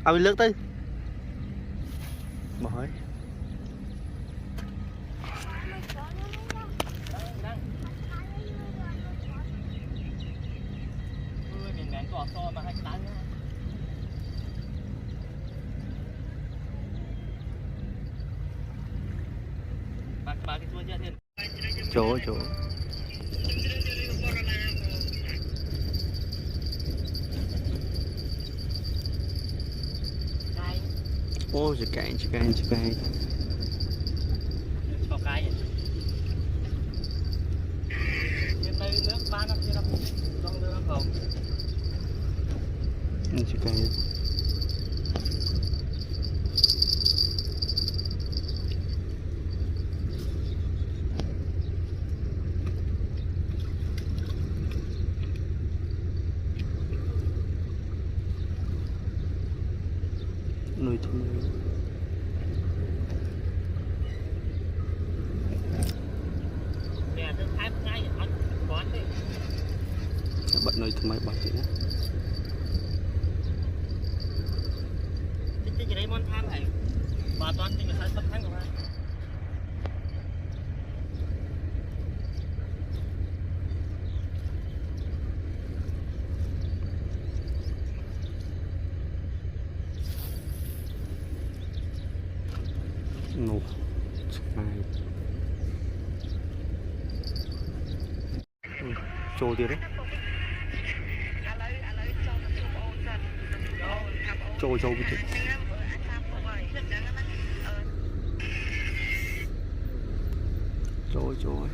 ao lướt tới bỏ hết chỗ chỗ ô chữ cái chữ cái chữ cái cho cái trên đây nước ba năm kia trong nước không chữ cái nuôi thú nè tôi thay ngay anh quán đi bận nuôi thú máy bật thì đó cái đấy món tham này bà toán thì người ta sắp tháng của hai nổ hai trôi đi đấy trôi trôi bị chết trôi trôi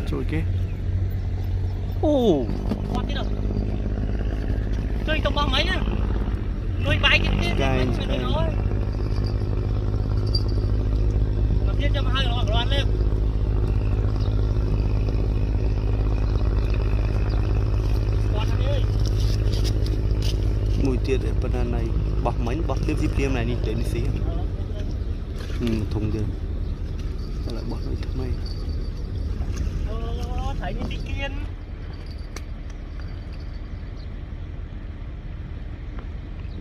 trôi kia ô chơi tông bom mấy nhá nuôi bay cái thôi tiếp cho hai lọ loạn lên mùi tiệt ở bên này bọc mấy bọc tiếp tiếp này đi để đi xí thùng tiền lại bọc nó thơm mây thấy như đi kiên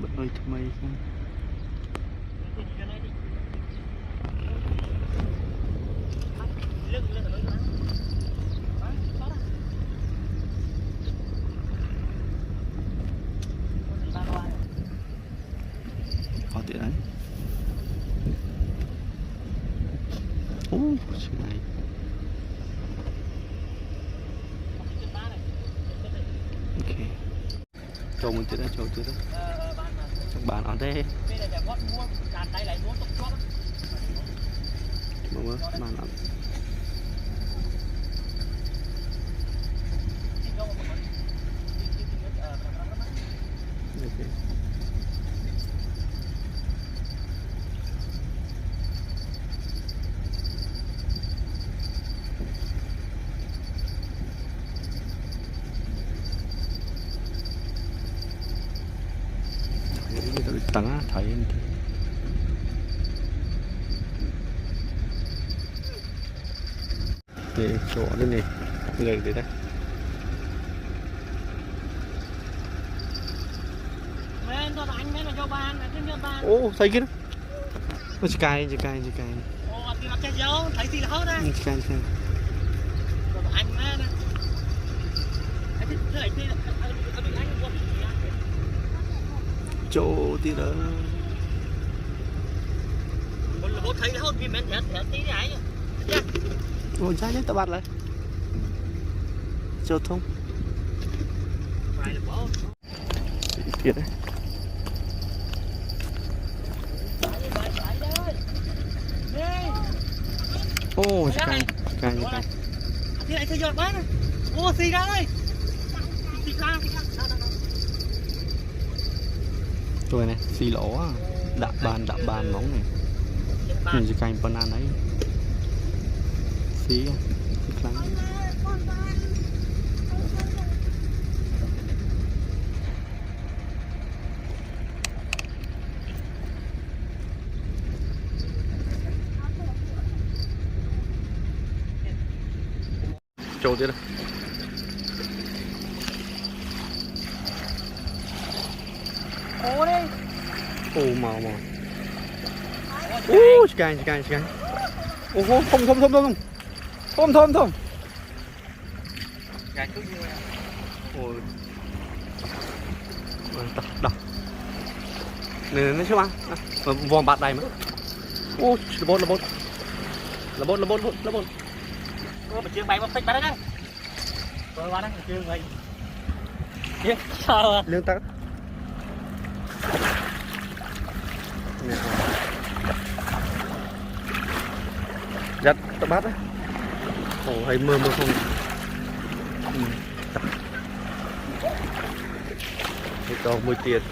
bật hơi thơm mây không có tiện đấy ô chuyện này ok cho mình tới đó cho tới đó các bạn ở đây đúng không bạn ở okay. Tengah thấy để chỗ đây này người đấy đây ô thấy kia nó chỉ cài chỗ tí đó ôi trái nhất tao bắt lại cho thông thiệt đấy ô cay thì lại thấy giọt quá này ô xì ra đây xì ra tôi này xì lỗ đạp bàn móng này nhìn chỉ cành phần ăn ấy xí lắm trâu tiếp đây Ủa đi. Ồ màu màu. Ô sky. Ô không. Không. Gà cứ như vậy. Ôi. Đọc. Này nó chưa ăn. Vòng bạt này mà. Ô là bốt. Ủa mà chưa bay mất tích bay đó. Rồi qua đó chưa vậy. Chứ sao à? Lương tắc. Nè. Giật tập bát đấy. Ồ hay mơ không. Cái to mùi tiền.